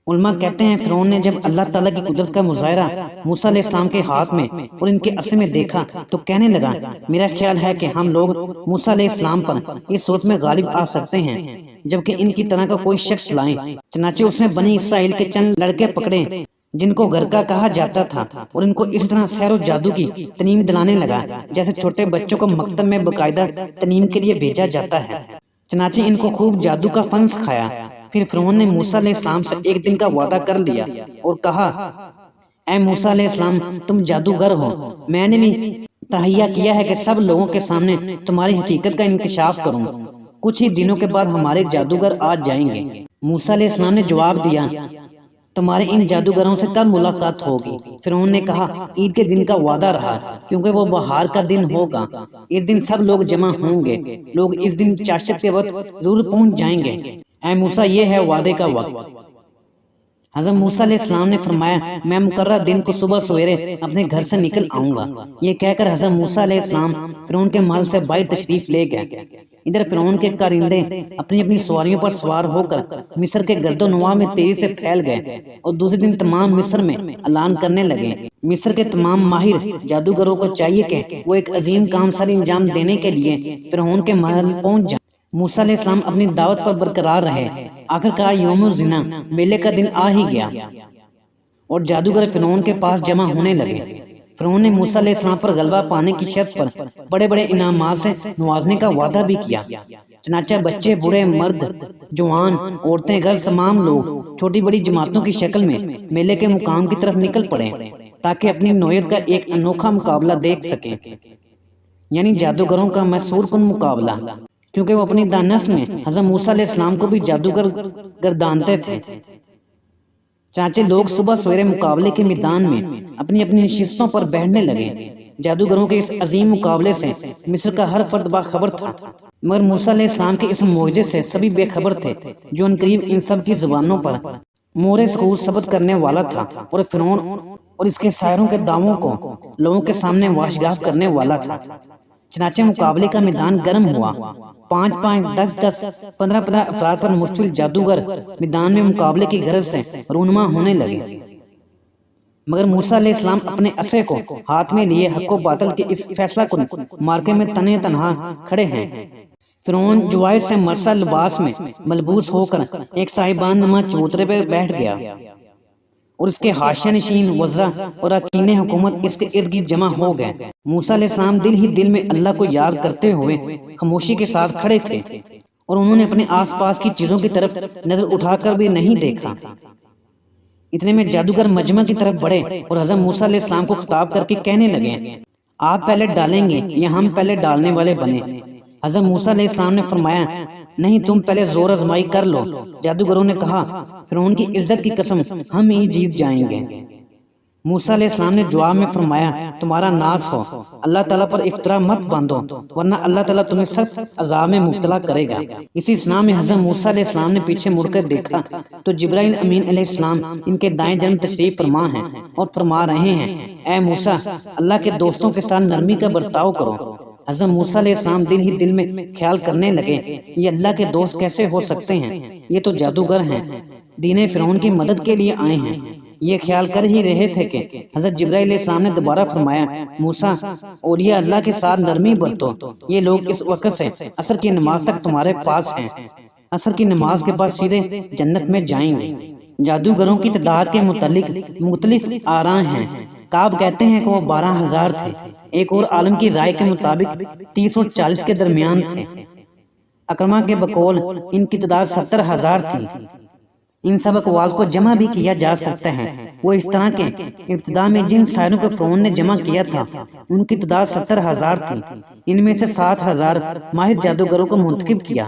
علماء کہتے ہیں فرعون نے جب اللہ تعالیٰ کی قدرت کا مظاہرہ موسیٰ علیہ السلام کے ہاتھ میں اور ان کے عصے میں دیکھا تو کہنے لگا میرا خیال ہے کہ ہم لوگ موسیٰ علیہ السلام پر اس صورت میں غالب آ سکتے ہیں جبکہ ان کی طرح کا کوئی شخص لائیں۔ چنانچہ اس نے بنی اسرائیل کے چند لڑکے پکڑے جن کو گرکا کہا جاتا تھا اور ان کو اس طرح سحر و جادو کی تنیم دلانے لگا جیسے چھوٹے بچوں کو مکتب میں باقاعدہ تنیم کے لیے بھیجا جاتا ہے۔ چنانچہ ان کو خوب جادو کا فن سکھایا۔ پھر فرعون نے موسیٰ علیہ السلام سے ایک دن کا وعدہ کر لیا اور کہا اے موسیٰ علیہ السلام تم جادوگر ہو، میں نے بھی تہیہ کیا ہے کہ سب لوگوں کے سامنے تمہاری حقیقت کا انکشاف کروں، کچھ ہی دنوں کے بعد ہمارے جادوگر آ جائیں گے۔ موسیٰ علیہ السلام نے جواب دیا تمہارے ان جادوگروں سے کب ملاقات ہوگی؟ فرعون نے کہا عید کے دن کا وعدہ رہا کیونکہ وہ بہار کا دن ہوگا، اس دن سب لوگ جمع ہوں گے، لوگ اس دن چاشت کے وقت ضرور پہنچ جائیں گے۔ اے موسیٰ یہ ہے وعدے کا وقت۔ حضرت موسیٰ علیہ السلام نے فرمایا میں مقررہ دن کو صبح سویرے اپنے گھر سے نکل آؤں گا۔ یہ کہہ کر حضرت موسیٰ علیہ السلام فرعون کے محل سے باہر تشریف لے گئے۔ ادھر فرعون کے کارندے اپنی اپنی سواریوں پر سوار ہو کر مصر کے گرد و نواح میں تیزی سے پھیل گئے اور دوسرے دن تمام مصر میں اعلان کرنے لگے۔ مصر کے تمام ماہر جادوگروں کو چاہیے کہ وہ ایک عظیم کام سر انجام دینے کے لیے فرعون کے محل پہنچ جائیں۔ موسیٰ علیہ السلام اپنی دعوت پر برقرار رہے۔ آخرکار یوم الزنا میلے کا دن آ ہی گیا اور جادوگر فرعون کے پاس جمع ہونے لگے۔ فرعون نے موسیٰ علیہ السلام پر غلبہ پانے کی شرط پر بڑے بڑے انعامات سے نوازنے کا وعدہ بھی کیا۔ چنانچہ بچے، بوڑھے، مرد، جوان، عورتیں، غرض تمام لوگ چھوٹی بڑی جماعتوں کی شکل میں میلے کے مقام کی طرف نکل پڑے تاکہ اپنی نوعیت کا ایک انوکھا مقابلہ دیکھ سکیں، یعنی جادوگروں کا مسحور کن مقابلہ، کیونکہ وہ اپنی دانش میں حضرت موسیٰ علیہ السلام کو بھی جادوگر گردانتے تھے۔ چنانچہ لوگ صبح سویرے مقابلے کے میدان میں اپنی اپنی نشستوں پر بیٹھنے لگے۔ جادوگروں کے اس عظیم مقابلے سے مصر کا ہر فرد باخبر تھا، مگر موسیٰ علیہ السلام کے اس معجزے سے سبھی بے خبر تھے، جو عنقریب ان سب کی زبانوں پر مہر سکوت ثبت کرنے والا تھا اور فرعون اور اس کے سائروں کے دعووں کو لوگوں کے سامنے واشگاف کرنے والا تھا۔ چنانچہ مقابلے کا میدان گرم ہوا۔ 5 5 10 10 15 15 افراد پر مشتمل جادوگر میدان میں مقابلے کی غرض سے رونما ہونے لگے، مگر موسیٰ علیہ السلام اپنے عصا کو ہاتھ میں لیے حق و باطل کے اس فیصلہ کن مارکے میں تنہا کھڑے ہیں۔ فرعون جواہر سے مرصع لباس میں ملبوس ہو کر ایک صاحبان نما چوترے پر بیٹھ گیا اور اس کے حاشیہ نشین وزراء اور اراکین حکومت اس کے ارد گرد جمع ہو گئے۔ موسیٰ علیہ السلام دل ہی دل میں اللہ کو یاد کرتے ہوئے خاموشی کے ساتھ کھڑے تھے اور انہوں نے اپنے آس پاس کی چیزوں کی طرف نظر اٹھا کر بھی نہیں دیکھا۔ اتنے میں جادوگر مجمع کی طرف بڑھے اور حضرت موسیٰ علیہ السلام کو خطاب کر کے کہنے لگے، آپ پہلے ڈالیں گے یا ہم پہلے ڈالنے والے بنے؟ حضرت موسیٰ علیہ السلام نے فرمایا، نہیں، تم پہلے زور آزمائی کر لو۔ جادوگروں نے کہا، فرعون کی عزت کی قسم، ہم ہی جیت جائیں گے۔ موسیٰ علیہ السلام نے جواب میں فرمایا، تمہارا ناز ہو، اللہ تعالیٰ پر افطرا مت باندھو ورنہ اللہ تعالیٰ تمہیں سخت عذاب میں مبتلا کرے گا۔ اسی اسنا میں حضرت موسیٰ علیہ السلام نے پیچھے مڑ کر دیکھا تو جبرائیل امین علیہ السلام ان کے دائیں جانب تشریف فرما ہیں اور فرما رہے ہیں، اے موسیٰ، اللہ کے دوستوں کے ساتھ نرمی کا برتاؤ کرو۔ حضرت موسیٰ علیہ السلام دل ہی دل میں خیال کرنے لگے، یہ اللہ کے دوست کیسے ہو سکتے ہیں؟ یہ تو جادوگر ہیں، دین فرعون کی مدد کے لیے آئے ہیں۔ یہ خیال کر ہی رہے تھے کہ حضرت جبرائیل علیہ السلام نے دوبارہ فرمایا، موسیٰ، اور یہ اللہ کے ساتھ نرمی برتو، یہ لوگ اس وقت سے عصر کی نماز تک تمہارے پاس ہیں، عصر کی نماز کے بعد سیدھے جنت میں جائیں گے۔ جادوگروں کی تعداد کے متعلق مختلف آراء ہیں۔ کعب کہتے ہیں کہ وہ 12,000 تھے، ایک اور عالم کی رائے کے مطابق 30 اور 40 کے درمیان تھے۔ اکرمہ کے بقول ان کی تعداد 70,000 تھی۔ ان سب اقوال کو جمع بھی کیا جا سکتا ہے۔ وہ اس طرح کے ابتدا میں جن سائروں کو فرعون نے جمع کیا تھا ان کی تعداد 70,000 تھی۔ ان میں سے 7,000 ماہر جادوگروں کو منتخب کیا،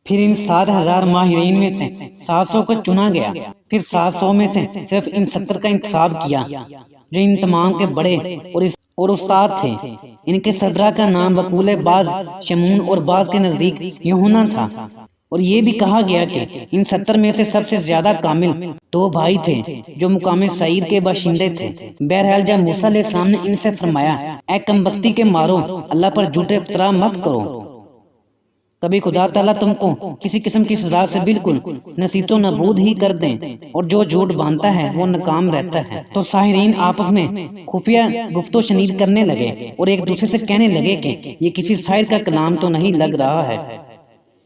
پھر ان 7,000 ماہرین میں سے 700 کو چنا گیا، پھر 700 میں سے صرف ان 70 کا انتخاب کیا جو ان تمام کے بڑے اور استاد تھے۔ ان کے سربراہ کا نام بقول بعض شمون اور بعض کے نزدیک یوحنا تھا، اور یہ بھی کہا گیا کہ ان 70 میں سے سب سے زیادہ کامل 2 بھائی تھے جو مقام سعید کے باشندے تھے۔ بہرحال جب موسیٰ علیہ السلام نے ان سے فرمایا، اے کم بختی کے مارو، اللہ پر جھوٹے افطرا مت کرو، کبھی خدا تعالیٰ تم کو کسی قسم کی سزا سے بالکل نصیت و نابود ہی کر دیں، اور جو جھوٹ باندھتا ہے وہ ناکام رہتا ہے۔ تو ساحرین آپس میں خفیہ گفت و شنید کرنے لگے اور ایک دوسرے سے کہنے لگے کہ یہ کسی ساحر کا کلام تو نہیں لگ رہا ہے،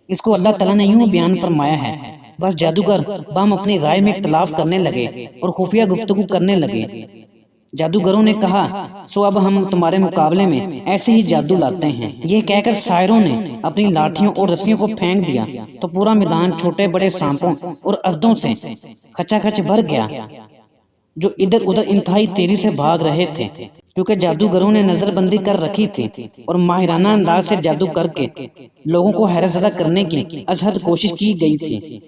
اس کو اللہ تعالیٰ نے یوں بیان فرمایا ہے۔ بس جادوگر بہم اپنی رائے میں اختلاف کرنے لگے اور خفیہ گفتگو کرنے لگے۔ جادوگروں نے کہا، سو اب ہم تمہارے مقابلے میں ایسے ہی جادو لاتے ہیں۔ یہ کہہ کر ساحروں نے اپنی لاٹھیوں اور رسیوں کو پھینک دیا تو پورا میدان چھوٹے بڑے سانپوں اور اسدوں سے کھچا کھچ بھر گیا جو ادھر ادھر انتہائی تیزی سے بھاگ رہے تھے، کیونکہ جادوگروں نے نظر بندی کر رکھی تھی اور ماہرانہ انداز سے جادو کر کے لوگوں کو حیرت زدہ کرنے کی از حد کوشش کی گئی تھی۔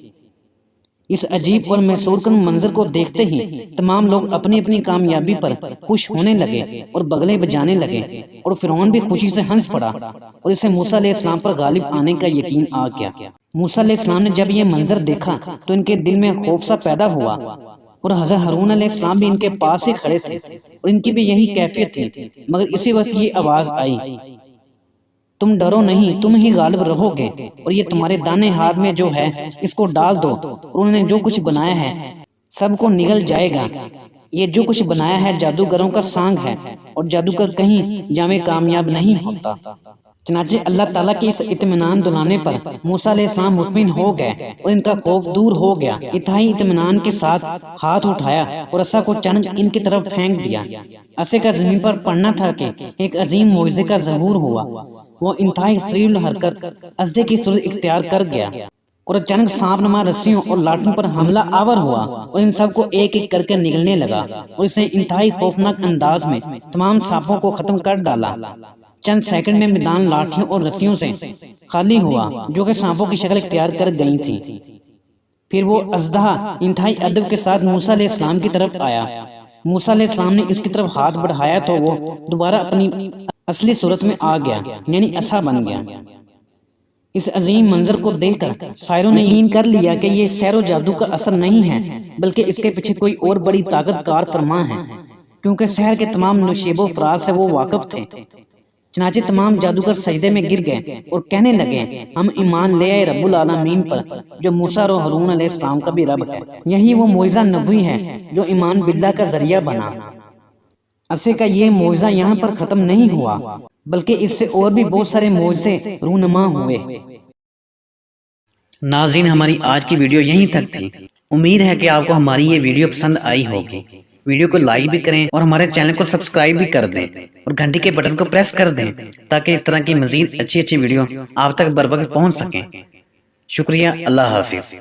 اس عجیب اور محصور کن منظر کو دیکھتے ہی تمام لوگ اپنی اپنی کامیابی پر خوش ہونے لگے اور بغلے بجانے لگے، اور فرعون بھی خوشی سے ہنس پڑا اور اسے موسیٰ علیہ السلام پر غالب آنے کا یقین آ گیا۔ موسیٰ علیہ السلام نے جب یہ منظر دیکھا تو ان کے دل میں خوف سا پیدا ہوا، اور حضرت ہارون علیہ السلام بھی ان کے پاس ہی کھڑے تھے اور ان کی بھی یہی کیفیت تھی، مگر اسی وقت یہ آواز آئی، تم ڈرو نہیں، تم ہی غالب رہو گے، اور یہ تمہارے دانے ہاتھ میں جو ہے اس کو ڈال دو، اور انہوں نے جو کچھ بنایا ہے سب کو نگل جائے گا۔ یہ جو کچھ بنایا ہے جادوگروں کا سانگ ہے، اور جادوگر کہیں جامع کامیاب نہیں ہوتا۔ چنانچہ اللہ تعالیٰ کے اس اطمینان دلانے پر موسیٰ علیہ السلام مطمئن ہو گئے اور ان کا خوف دور ہو گیا۔ انتہائی اطمینان کے ساتھ ہاتھ اٹھایا اور عصا کو چنگ ان کی طرف پھینک دیا۔ عصے کا زمین پر پڑنا تھا کہ ایک عظیم معجزے کا ظہور ہوا۔ وہ انتہائی سریع الحرکت اژدھے کی صورت اختیار کر گیا، اور چنگ سانپ نما رسیوں اور لاٹھوں پر حملہ آور ہوا اور ان سب کو ایک ایک کر کے نگلنے لگا، اور اس نے انتہائی خوفناک انداز میں تمام سانپوں کو ختم کر ڈالا۔ چند سیکنڈ میں میدان لاٹھیوں اور رسیوں سے خالی ہوا جو کہ سانپوں کی شکل اختیار کر گئی تھی۔ پھر وہ اژدہا انتہائی ادب کے ساتھ موسیٰ علیہ السلام کی طرف آیا۔ موسیٰ علیہ السلام نے اس کی طرف ہاتھ بڑھایا تو وہ دوبارہ اپنی اصلی صورت میں آ گیا، یعنی عصا بن گیا۔ اس عظیم منظر کو دیکھ کر ساحروں نے یقین کر لیا کہ یہ سحر و جادو کا اثر نہیں ہے، بلکہ اس کے پیچھے کوئی اور بڑی طاقت کار فرما ہے، کیونکہ سحر کے تمام نشیب و فراز سے وہ واقف تھے۔ چنانچہ تمام جادوگر سجدے میں گر گئے اور کہنے لگے، ہم ایمان لے آئے رب العالمین پر جو موسیٰ اور ہارون علیہ السلام کا بھی رب ہے۔ یہی وہ معجزہ نبوی ہے جو ایمان باللہ کا ذریعہ بنا۔ عصے کا یہ معجزہ یہاں پر ختم نہیں ہوا، بلکہ اس سے اور بھی بہت سارے معجزے رونما ہوئے۔ ناظرین، ہماری آج کی ویڈیو یہیں تک تھی۔ امید ہے کہ آپ کو ہماری یہ ویڈیو پسند آئی ہوگی۔ ویڈیو کو لائک بھی کریں اور ہمارے چینل کو سبسکرائب بھی کر دیں، اور گھنٹی کے بٹن کو پریس کر دیں تاکہ اس طرح کی مزید اچھی ویڈیو آپ تک بر وقت پہنچ سکیں۔ شکریہ، اللہ حافظ۔